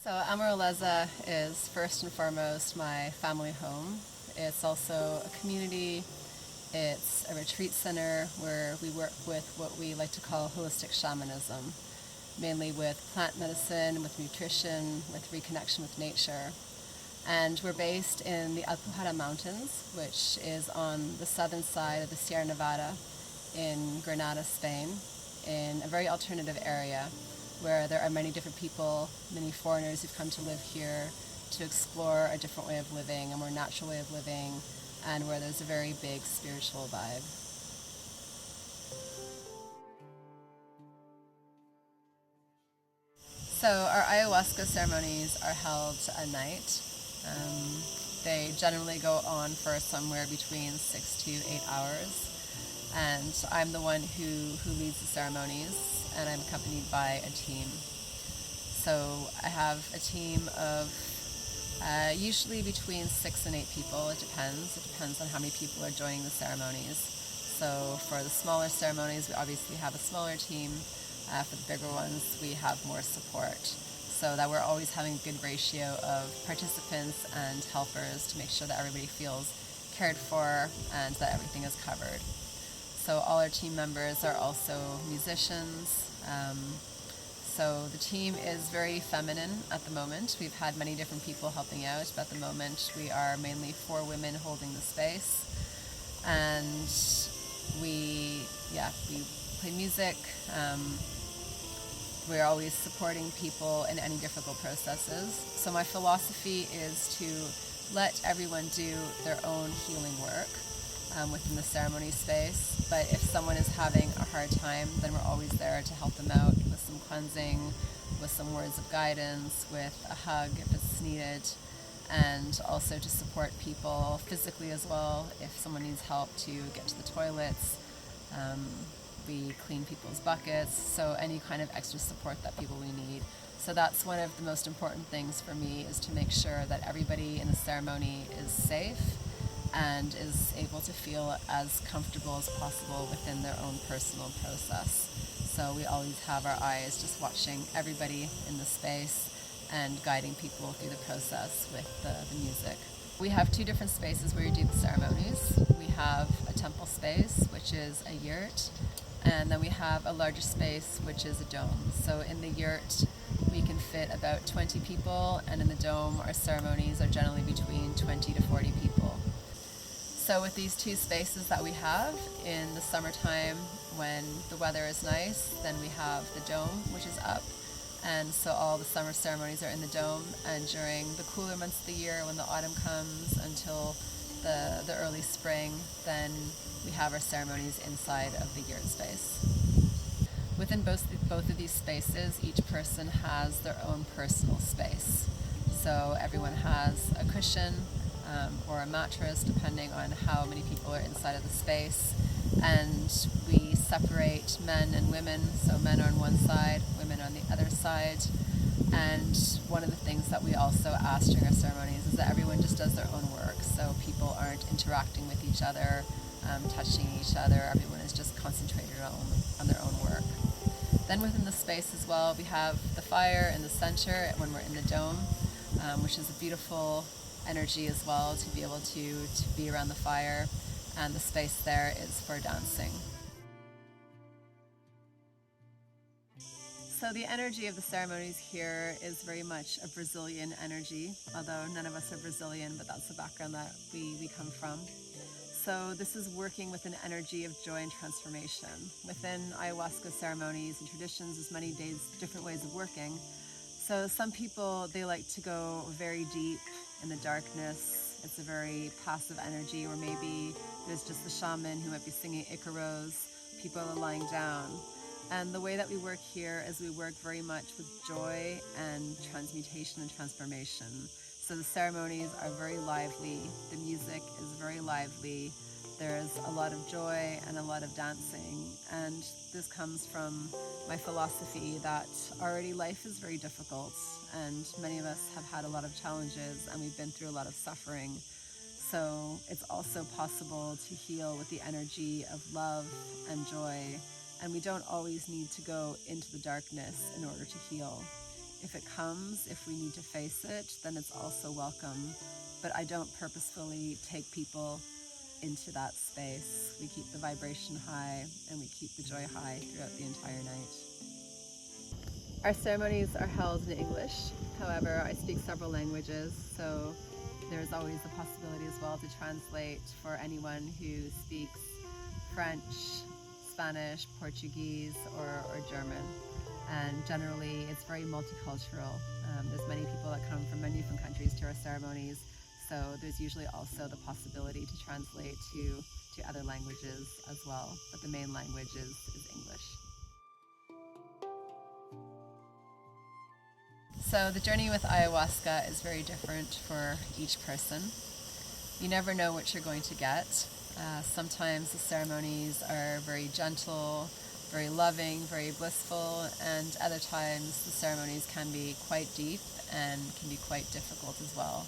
So Amoraleza is first and foremost my family home. It's also a community. It's a retreat center where we work with what we like to call holistic shamanism, mainly with plant medicine, with nutrition, with reconnection with nature. And we're based in the Alpujarra Mountains, which is on the southern side of the Sierra Nevada in Granada, Spain, in a very alternative area where there are many different people, many foreigners who've come to live here to explore a different way of living, a more natural way of living, and where there's a very big spiritual vibe. So our ayahuasca ceremonies are held at night. They generally go on for somewhere between 6 to 8 hours. And I'm the one who leads the ceremonies, and I'm accompanied by a team. So I have a team of usually between 6 and 8 people. It depends on how many people are joining the ceremonies. So for the smaller ceremonies, we obviously have a smaller team. For the bigger ones, we have more support. So that we're always having a good ratio of participants and helpers to make sure that everybody feels cared for and that everything is covered. So all our team members are also musicians. So the team is very feminine at the moment. We've had many different people helping out, but at the moment we are mainly 4 women holding the space. And we play music. We're always supporting people in any difficult processes. So my philosophy is to let everyone do their own healing work within the ceremony space. But if someone is having a hard time, then we're always there to help them out with some cleansing, with some words of guidance, with a hug if it's needed, and also to support people physically as well. If someone needs help to get to the toilets, we clean people's buckets, so any kind of extra support that people we need. So that's one of the most important things for me, is to make sure that everybody in the ceremony is safe and is able to feel as comfortable as possible within their own personal process. So we always have our eyes just watching everybody in the space and guiding people through the process with the music. We have 2 different spaces where we do the ceremonies. We have a temple space, which is a yurt, and then we have a larger space, which is a dome. So in the yurt, we can fit about 20 people, and in the dome, our ceremonies are generally between 20 to 40 people. So with these 2 spaces that we have, in the summertime when the weather is nice, then we have the dome, which is up. And so all the summer ceremonies are in the dome, and during the cooler months of the year, when the autumn comes until the early spring, then we have our ceremonies inside of the yurt space. Within both of these spaces, each person has their own personal space. So everyone has a cushion or a mattress, depending on how many people are inside of the space. And we separate men and women, so men are on one side, women on the other side. And one of the things that we also ask during our ceremonies is that everyone just does their own work, so people aren't interacting with each other, touching each other. Everyone is just concentrated on their own work. Then within the space as well, we have the fire in the center when we're in the dome, which is a beautiful energy as well, to be able to be around the fire. And the space there is for dancing. So the energy of the ceremonies here is very much a Brazilian energy, although none of us are Brazilian, but that's the background that we come from. So this is working with an energy of joy and transformation. Within ayahuasca ceremonies and traditions, there's many different ways of working. So some people, they like to go very deep in the darkness. It's a very passive energy, or maybe there's just the shaman who might be singing Icaros. People are lying down. And the way that we work here is we work very much with joy and transmutation and transformation. So the ceremonies are very lively, the music is very lively, there's a lot of joy and a lot of dancing. And this comes from my philosophy that already life is very difficult, and many of us have had a lot of challenges, and we've been through a lot of suffering. So it's also possible to heal with the energy of love and joy. And we don't always need to go into the darkness in order to heal. if it comes, if we need to face it, then it's also welcome. But I don't purposefully take people into that space. We keep the vibration high and we keep the joy high throughout the entire night. Our ceremonies are held in English. However, I speak several languages, so there's always the possibility as well to translate for anyone who speaks French, Spanish, Portuguese, or German. And generally, it's very multicultural. There's many people that come from many different countries to our ceremonies, so there's usually also the possibility to translate to other languages as well, but the main language is English. So the journey with ayahuasca is very different for each person. You never know what you're going to get. Sometimes the ceremonies are very gentle, very loving, very blissful, and other times the ceremonies can be quite deep and can be quite difficult as well.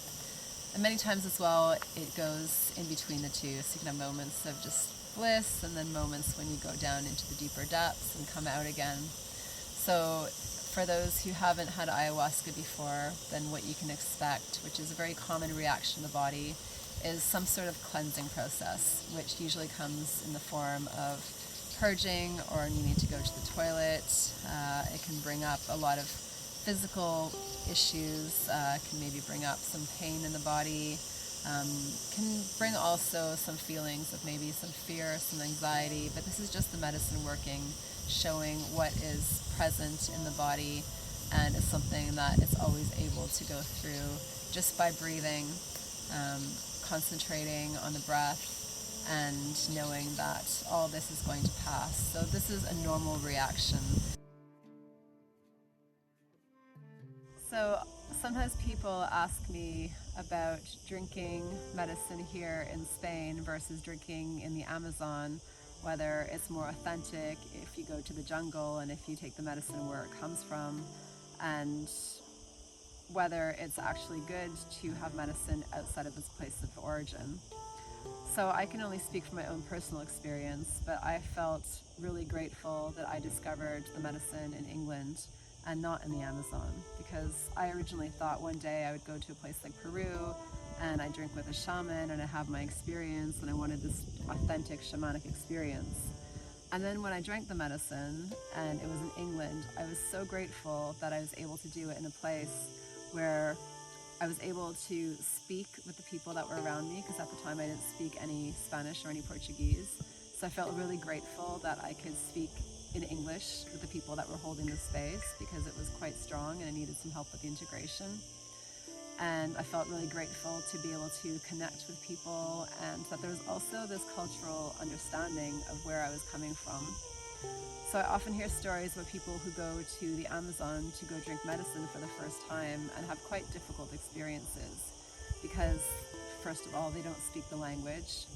And many times as well, it goes in between the two. So you can have moments of just bliss and then moments when you go down into the deeper depths and come out again. So for those who haven't had ayahuasca before, then what you can expect, which is a very common reaction in the body, is some sort of cleansing process, which usually comes in the form of purging, or you need to go to the toilet. It can bring up a lot of physical issues, can maybe bring up some pain in the body, can bring also some feelings of maybe some fear, some anxiety, but this is just the medicine working, showing what is present in the body, and it's something that it's always able to go through just by breathing, concentrating on the breath, and knowing that all this is going to pass. So this is a normal reaction. So sometimes people ask me about drinking medicine here in Spain versus drinking in the Amazon, whether it's more authentic if you go to the jungle and if you take the medicine where it comes from, and whether it's actually good to have medicine outside of its place of origin. So I can only speak from my own personal experience, but I felt really grateful that I discovered the medicine in England and not in the Amazon, because I originally thought one day I would go to a place like Peru and I drink with a shaman and I have my experience, and I wanted this authentic shamanic experience. And then when I drank the medicine and it was in England, I was so grateful that I was able to do it in a place where I was able to speak with the people that were around me, because at the time I didn't speak any Spanish or any Portuguese. So I felt really grateful that I could speak in English with the people that were holding the space, because it was quite strong and I needed some help with the integration. And I felt really grateful to be able to connect with people, and that there was also this cultural understanding of where I was coming from. So I often hear stories about people who go to the Amazon to go drink medicine for the first time and have quite difficult experiences, because first of all, they don't speak the language.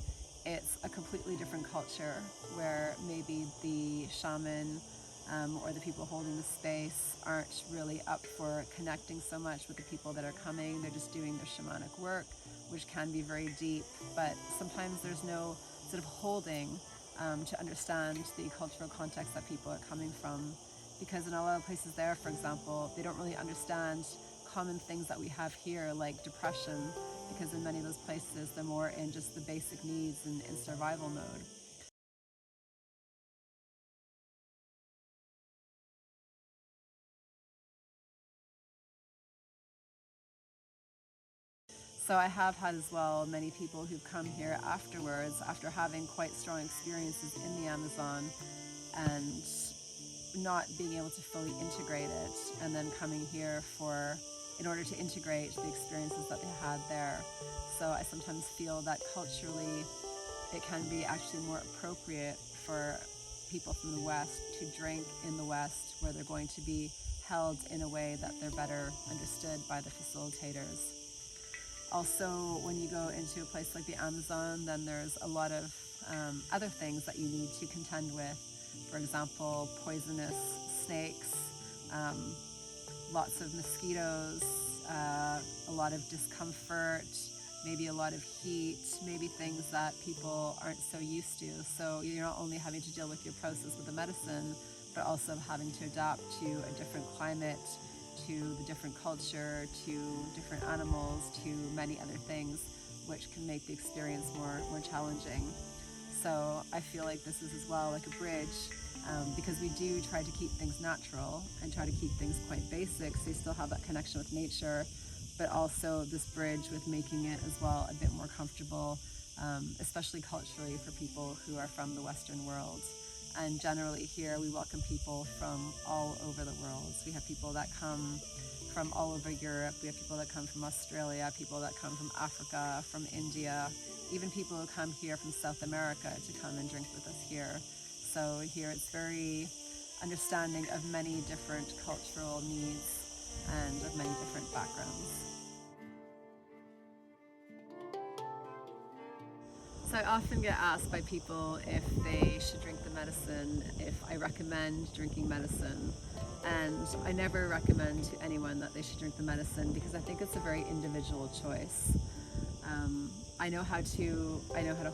It's a completely different culture where maybe the shaman or the people holding the space aren't really up for connecting so much with the people that are coming. They're just doing their shamanic work, which can be very deep, but sometimes there's no sort of holding to understand the cultural context that people are coming from. Because in a lot of places there, for example, they don't really understand common things that we have here, like depression, because in many of those places they're more in just the basic needs and in survival mode. So I have had as well many people who've come here afterwards, after having quite strong experiences in the Amazon and not being able to fully integrate it, and then coming here in order to integrate the experiences that they had there. So I sometimes feel that culturally it can be actually more appropriate for people from the West to drink in the West, where they're going to be held in a way that they're better understood by the facilitators. Also, when you go into a place like the Amazon, then there's a lot of other things that you need to contend with. For example, poisonous snakes, lots of mosquitoes, a lot of discomfort, maybe a lot of heat, maybe things that people aren't so used to. So you're not only having to deal with your process with the medicine, but also having to adapt to a different climate, to the different culture, to different animals, to many other things, which can make the experience more challenging. So I feel like this is as well like a bridge, because we do try to keep things natural and try to keep things quite basic, so you still have that connection with nature, but also this bridge with making it as well a bit more comfortable, especially culturally for people who are from the Western world. And generally here we welcome people from all over the world. We have people that come from all over Europe, we have people that come from Australia, people that come from Africa, from India, even people who come here from South America to come and drink with us here. So here it's very understanding of many different cultural needs and of many different backgrounds. So I often get asked by people if they should drink the medicine, if I recommend drinking medicine. And I never recommend to anyone that they should drink the medicine because I think it's a very individual choice. I know how to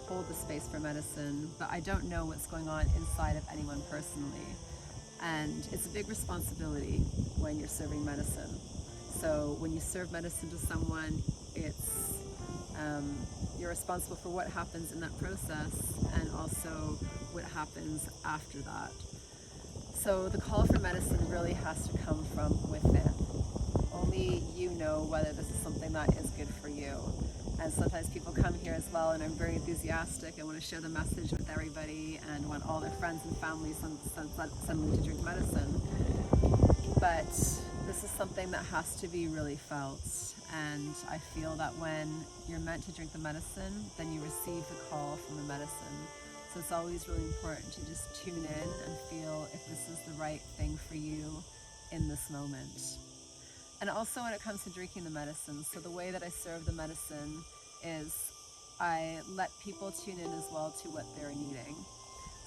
hold the space for medicine, but I don't know what's going on inside of anyone personally. And it's a big responsibility when you're serving medicine. So when you serve medicine to someone, you're responsible for what happens in that process and also what happens after that. So the call for medicine really has to come from within. Only you know whether this is something that is good for you. And sometimes people come here as well and I'm very enthusiastic and want to share the message with everybody and want all their friends and families suddenly to drink medicine. But this is something that has to be really felt, and I feel that when you're meant to drink the medicine, then you receive the call from the medicine. So it's always really important to just tune in and feel if this is the right thing for you in this moment. And also when it comes to drinking the medicine, so the way that I serve the medicine is I let people tune in as well to what they're needing.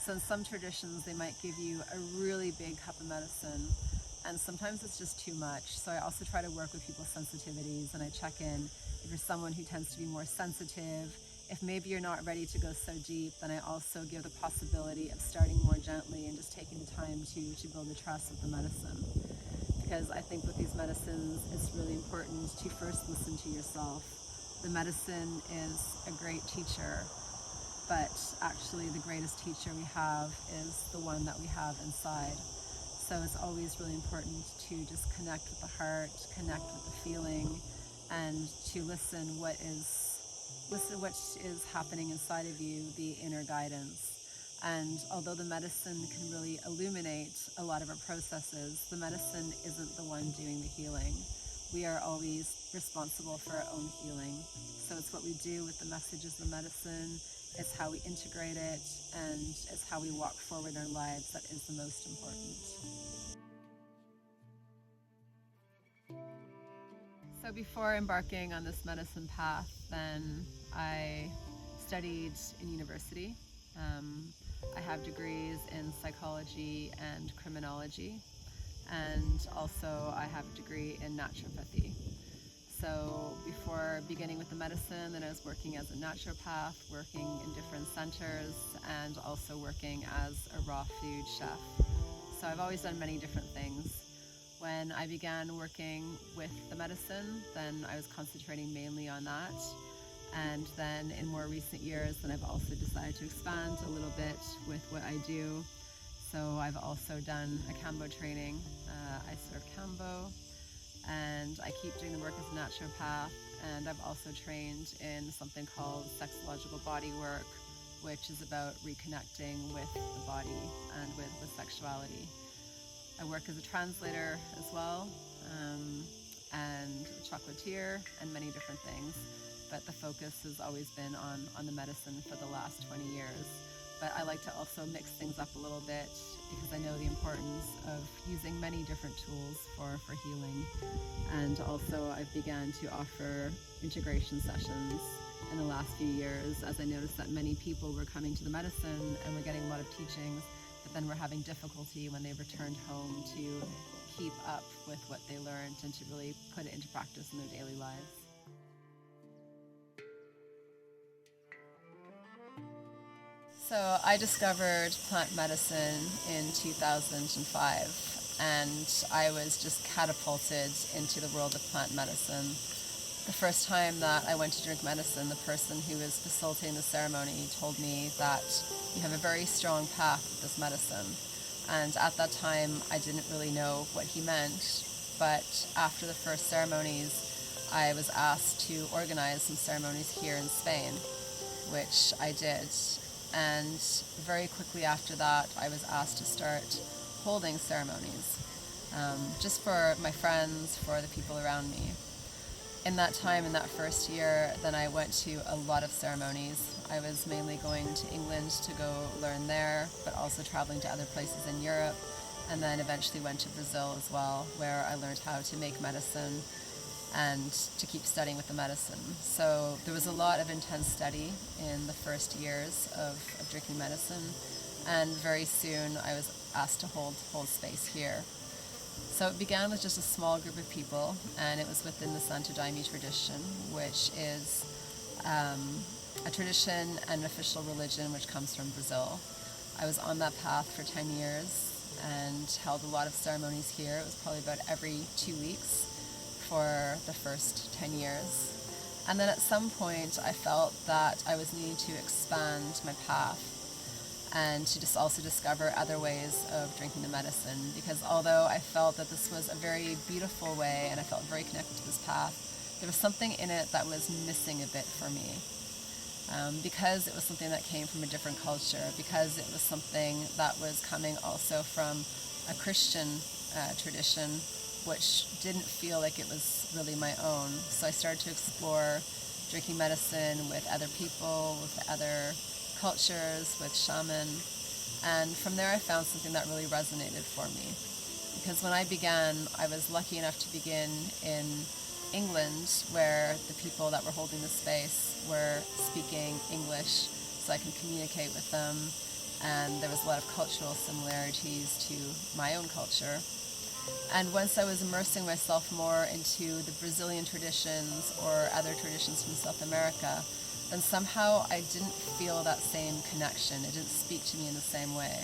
So in some traditions, they might give you a really big cup of medicine, and sometimes it's just too much. So I also try to work with people's sensitivities, and I check in if you're someone who tends to be more sensitive. If maybe you're not ready to go so deep, then I also give the possibility of starting more gently and just taking the time to build a trust with the medicine. Because I think with these medicines, it's really important to first listen to yourself. The medicine is a great teacher, but actually the greatest teacher we have is the one that we have inside. So it's always really important to just connect with the heart, connect with the feeling, and to listen what is happening inside of you, the inner guidance. And although the medicine can really illuminate a lot of our processes, the medicine isn't the one doing the healing. We are always responsible for our own healing. So it's what we do with the messages of the medicine, it's how we integrate it, and it's how we walk forward in our lives that is the most important. So before embarking on this medicine path, then I studied in university. I have degrees in psychology and criminology, and also I have a degree in naturopathy. So before beginning with the medicine, then I was working as a naturopath, working in different centers, and also working as a raw food chef. So I've always done many different things. When I began working with the medicine, then I was concentrating mainly on that. And then in more recent years, then I've also decided to expand a little bit with what I do. So I've also done a Kambo training. I serve Kambo, and I keep doing the work as a naturopath. And I've also trained in something called sexological body work, which is about reconnecting with the body and with sexuality. I work as a translator as well, and a chocolatier, and many different things. But the focus has always been on the medicine for the last 20 years. But I like to also mix things up a little bit because I know the importance of using many different tools for healing. And also I've began to offer integration sessions in the last few years, as I noticed that many people were coming to the medicine and were getting a lot of teachings, but then were having difficulty when they returned home to keep up with what they learned and to really put it into practice in their daily lives. So I discovered plant medicine in 2005. and I was just catapulted into the world of plant medicine. The first time that I went to drink medicine, the person who was facilitating the ceremony told me that you have a very strong path with this medicine. And at that time, I didn't really know what he meant. But after the first ceremonies, I was asked to organize some ceremonies here in Spain, which I did. And very quickly after that, I was asked to start holding ceremonies, just for my friends, for the people around me. In that time, in that first year, then I went to a lot of ceremonies. I was mainly going to England to go learn there, but also traveling to other places in Europe, and then eventually went to Brazil as well, where I learned how to make medicine and to keep studying with the medicine. So there was a lot of intense study in the first years of drinking medicine, and very soon I was asked to hold space here. So it began with just a small group of people, and it was within the Santo Daime tradition, which is a tradition and an official religion which comes from Brazil. I was on that path for 10 years and held a lot of ceremonies here. It was probably about every 2 weeks for the first 10 years. And then at some point I felt that I was needing to expand my path and to just also discover other ways of drinking the medicine, because although I felt that this was a very beautiful way and I felt very connected to this path, there was something in it that was missing a bit for me. Because it was something that came from a different culture, because it was something that was coming also from a Christian tradition, which didn't feel like it was really my own. So I started to explore drinking medicine with other people, with other cultures, with shaman, and from there I found something that really resonated for me. Because when I began, I was lucky enough to begin in England, where the people that were holding the space were speaking English, so I could communicate with them, and there was a lot of cultural similarities to my own culture. And once I was immersing myself more into the Brazilian traditions or other traditions from South America, then somehow I didn't feel that same connection. It didn't speak to me in the same way.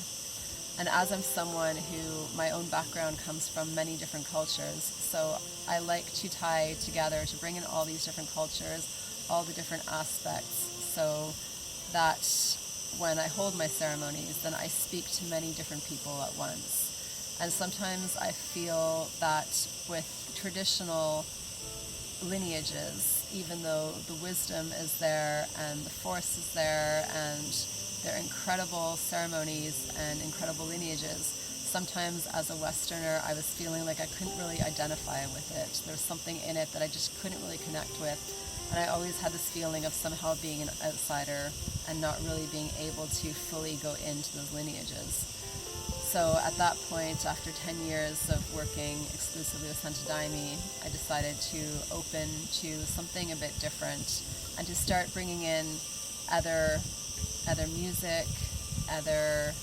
And as I'm someone who, my own background comes from many different cultures, so I like to tie together, to bring in all these different cultures, all the different aspects, so that when I hold my ceremonies, then I speak to many different people at once. And sometimes I feel that with traditional lineages, even though the wisdom is there and the force is there and there are incredible ceremonies and incredible lineages, sometimes as a Westerner I was feeling like I couldn't really identify with it. There was something in it that I just couldn't really connect with, and I always had this feeling of somehow being an outsider and not really being able to fully go into those lineages. So at that point, after 10 years of working exclusively with Santo Daime, I decided to open to something a bit different and to start bringing in other music, other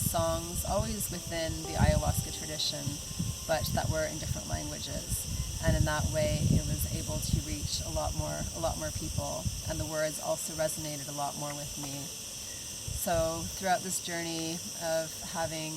songs, always within the ayahuasca tradition, but that were in different languages. And in that way, it was able to reach a lot more people, and the words also resonated a lot more with me. So throughout this journey of having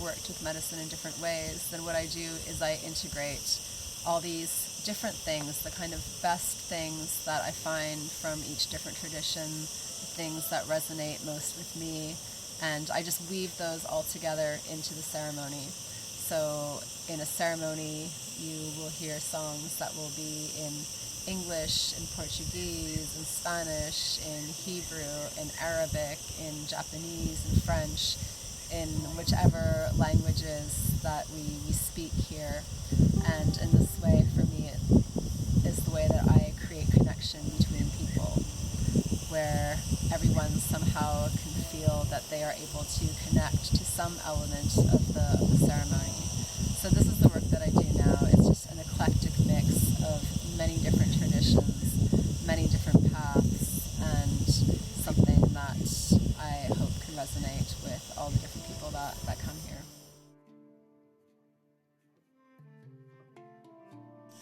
worked with medicine in different ways, then what I do is I integrate all these different things, the kind of best things that I find from each different tradition, the things that resonate most with me, and I just weave those all together into the ceremony. So in a ceremony, you will hear songs that will be in English, in Portuguese, in Spanish, in Hebrew, in Arabic, in Japanese, in French, in whichever languages that we speak here. And in this way, for me, it is the way that I create connection between people, where everyone somehow can feel that they are able to connect to some element of the ceremony. So this is the work that I do now. It's just an eclectic mix of many different traditions, many different paths, and something that I hope can resonate with all the different people that come here.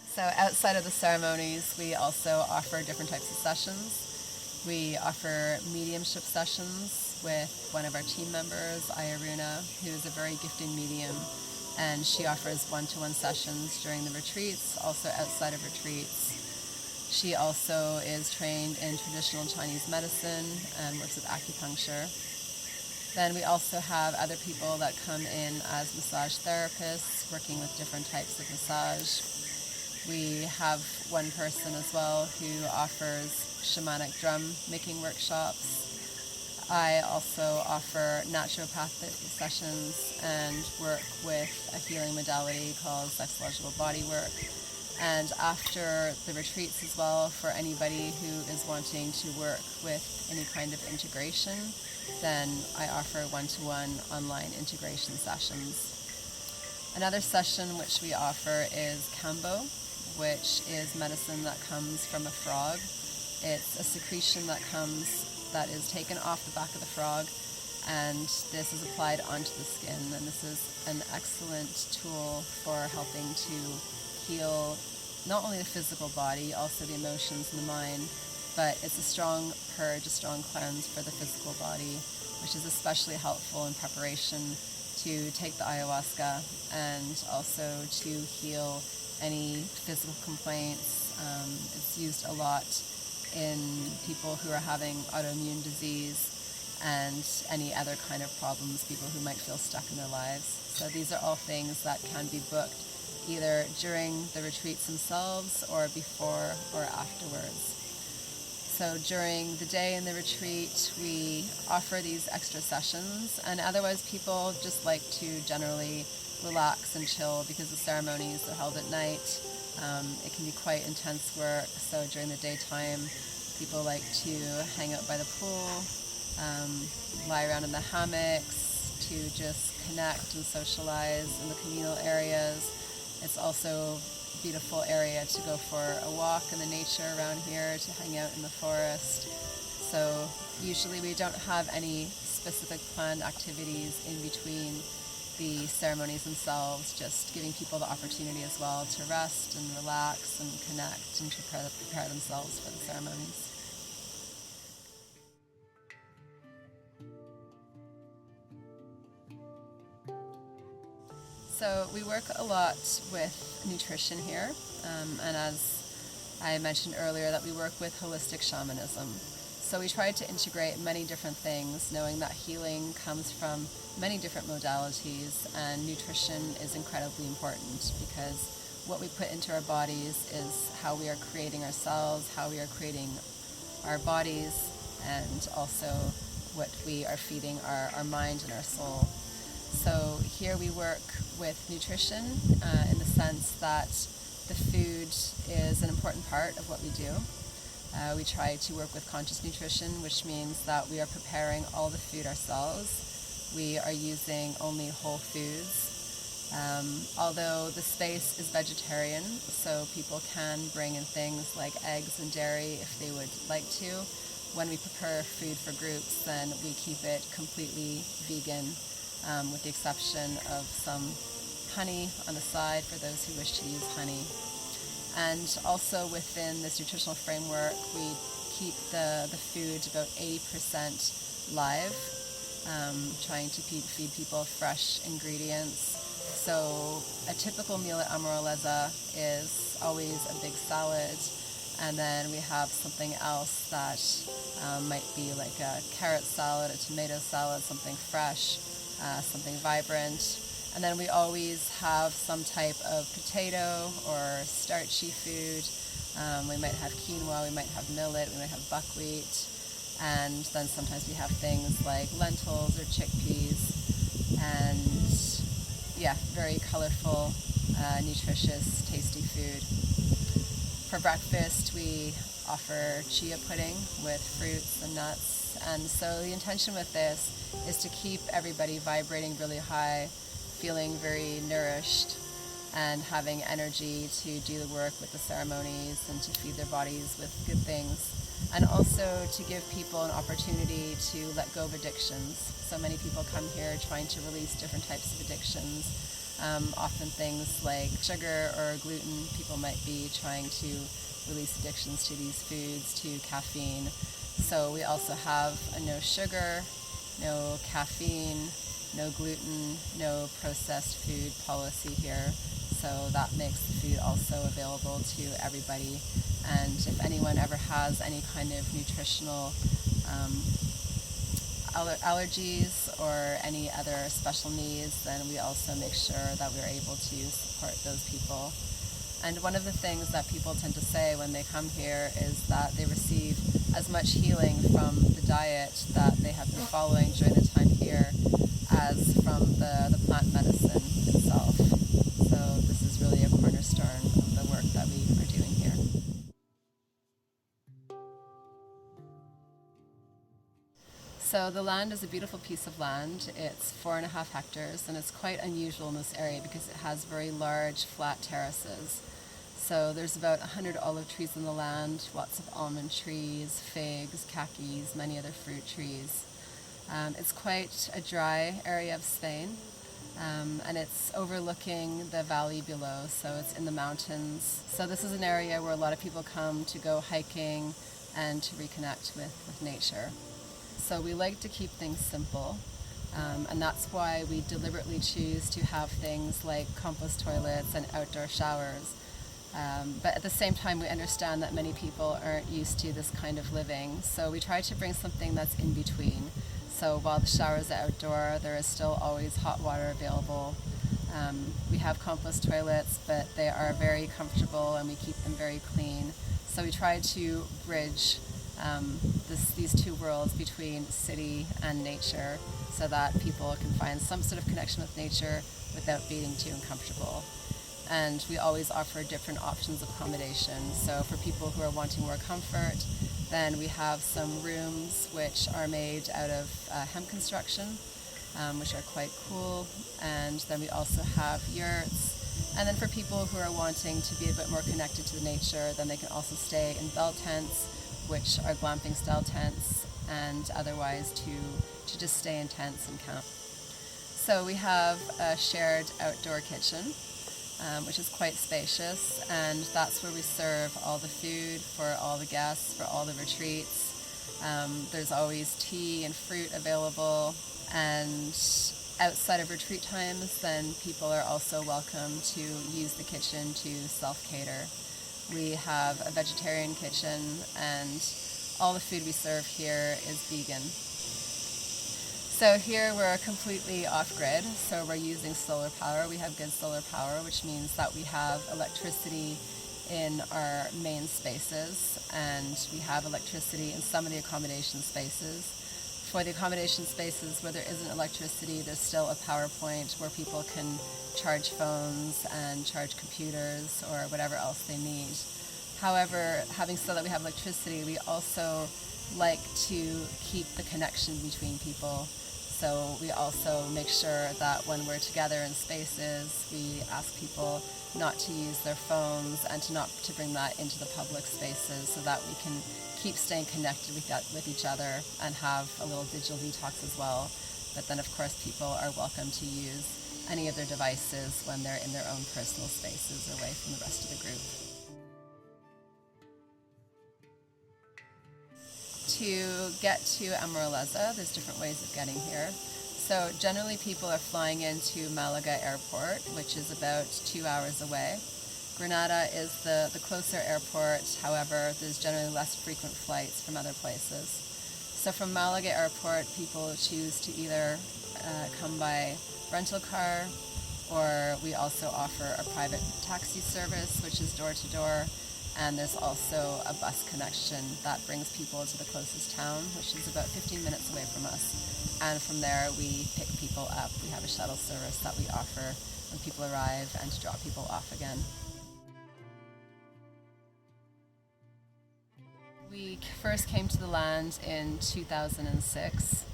So outside of the ceremonies, we also offer different types of sessions. We offer mediumship sessions with one of our team members, Veronika, who is a very gifted medium, and she offers one-to-one sessions during the retreats, also outside of retreats. She also is trained in traditional Chinese medicine and works with acupuncture. Then we also have other people that come in as massage therapists, working with different types of massage. We have one person as well who offers shamanic drum making workshops. I also offer naturopathic sessions and work with a healing modality called sexological bodywork. And after the retreats as well, for anybody who is wanting to work with any kind of integration, then I offer one-to-one online integration sessions. Another session which we offer is kambo, which is medicine that comes from a frog. It's a secretion that is taken off the back of the frog, and this is applied onto the skin, and this is an excellent tool for helping to heal not only the physical body, also the emotions and the mind, but it's a strong purge, a strong cleanse for the physical body, which is especially helpful in preparation to take the ayahuasca and also to heal any physical complaints. It's used a lot in people who are having autoimmune disease and any other kind of problems, people who might feel stuck in their lives. So these are all things that can be booked either during the retreats themselves or before or afterwards. So during the day in the retreat, we offer these extra sessions, and otherwise people just like to generally relax and chill because the ceremonies are held at night. It can be quite intense work, so during the daytime people like to hang out by the pool, lie around in the hammocks to just connect and socialize in the communal areas. It's also a beautiful area to go for a walk in the nature around here, to hang out in the forest. So usually we don't have any specific planned activities in between the ceremonies themselves, just giving people the opportunity as well to rest and relax and connect and to prepare themselves for the ceremonies. So we work a lot with nutrition here, and as I mentioned earlier, that we work with holistic shamanism. So we try to integrate many different things, knowing that healing comes from many different modalities, and nutrition is incredibly important because what we put into our bodies is how we are creating ourselves, how we are creating our bodies, and also what we are feeding our mind and our soul. So here we work with nutrition in the sense that the food is an important part of what we do. We try to work with conscious nutrition, which means that we are preparing all the food ourselves. We are using only whole foods. Although the space is vegetarian, so people can bring in things like eggs and dairy if they would like to. When we prepare food for groups, then we keep it completely vegan, with the exception of some honey on the side for those who wish to use honey. And also within this nutritional framework, we keep the food about 80% live, trying to feed people fresh ingredients. So a typical meal at Amoraleza is always a big salad, and then we have something else that might be like a carrot salad, a tomato salad, something fresh, something vibrant. And then we always have some type of potato or starchy food. We might have quinoa, we might have millet, we might have buckwheat. And then sometimes we have things like lentils or chickpeas. And yeah, very colorful, nutritious, tasty food. For breakfast, we offer chia pudding with fruits and nuts. And so the intention with this is to keep everybody vibrating really high, feeling very nourished, and having energy to do the work with the ceremonies and to feed their bodies with good things. And also to give people an opportunity to let go of addictions. So many people come here trying to release different types of addictions. Often things like sugar or gluten. People might be trying to release addictions to these foods, to caffeine. So we also have a no sugar, no caffeine, no gluten, no processed food policy here. So that makes the food also available to everybody. And if anyone ever has any kind of nutritional allergies or any other special needs, then we also make sure that we're able to support those people. And one of the things that people tend to say when they come here is that they receive as much healing from the diet that they have been following during the time here as from the plant medicine itself. So this is really a cornerstone of the work that we are doing here. So the land is a beautiful piece of land. It's 4.5 hectares, and it's quite unusual in this area because it has very large flat terraces. So there's about 100 olive trees in the land, lots of almond trees, figs, kakis, many other fruit trees. It's quite a dry area of Spain, and it's overlooking the valley below, so it's in the mountains. So this is an area where a lot of people come to go hiking and to reconnect with nature. So we like to keep things simple, and that's why we deliberately choose to have things like compost toilets and outdoor showers. But at the same time, we understand that many people aren't used to this kind of living, so we try to bring something that's in between. So while the showers are outdoor, there is still always hot water available. We have compost toilets, but they are very comfortable and we keep them very clean. So we try to bridge these two worlds between city and nature so that people can find some sort of connection with nature without being too uncomfortable. And we always offer different options of accommodation. So for people who are wanting more comfort, then we have some rooms which are made out of hemp construction, which are quite cool. And then we also have yurts. And then for people who are wanting to be a bit more connected to the nature, then they can also stay in bell tents, which are glamping style tents, and otherwise to just stay in tents and camp. So we have a shared outdoor kitchen, which is quite spacious, and that's where we serve all the food for all the guests, for all the retreats. There's always tea and fruit available, and outside of retreat times, then people are also welcome to use the kitchen to self-cater. We have a vegetarian kitchen, and all the food we serve here is vegan. So here we're completely off-grid, so we're using solar power. We have good solar power, which means that we have electricity in our main spaces, and we have electricity in some of the accommodation spaces. For the accommodation spaces where there isn't electricity, there's still a power point where people can charge phones and charge computers or whatever else they need. However, having said that we have electricity, we also like to keep the connection between people. So we also make sure that when we're together in spaces, we ask people not to use their phones and to bring that into the public spaces so that we can keep staying connected with each other and have a little digital detox as well. But then of course people are welcome to use any of their devices when they're in their own personal spaces away from the rest of the group. To get to Amoraleza, there's different ways of getting here. So generally people are flying into Malaga Airport, which is about 2 hours away. Granada is the closer airport, however, there's generally less frequent flights from other places. So from Malaga Airport, people choose to either come by rental car, or we also offer a private taxi service, which is door to door. And there's also a bus connection that brings people to the closest town, which is about 15 minutes away from us. And from there, we pick people up. We have a shuttle service that we offer when people arrive and to drop people off again. We first came to the land in 2006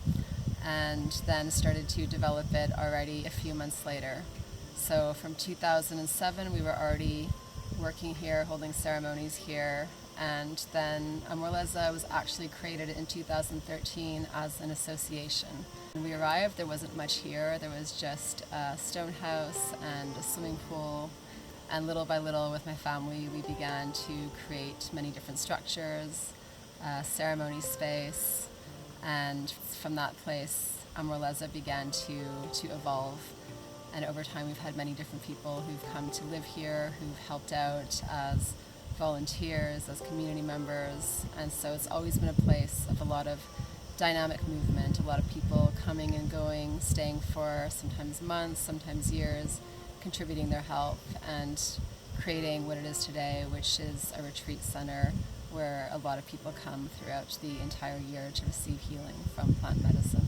and then started to develop it already a few months later. So from 2007, we were already working here, holding ceremonies here, and then Amoraleza was actually created in 2013 as an association. When we arrived, there wasn't much here. There was just a stone house and a swimming pool, and little by little with my family we began to create many different structures, ceremony space, and from that place Amoraleza began to evolve. And over time, we've had many different people who've come to live here, who've helped out as volunteers, as community members. And so it's always been a place of a lot of dynamic movement, a lot of people coming and going, staying for sometimes months, sometimes years, contributing their help and creating what it is today, which is a retreat center where a lot of people come throughout the entire year to receive healing from plant medicine.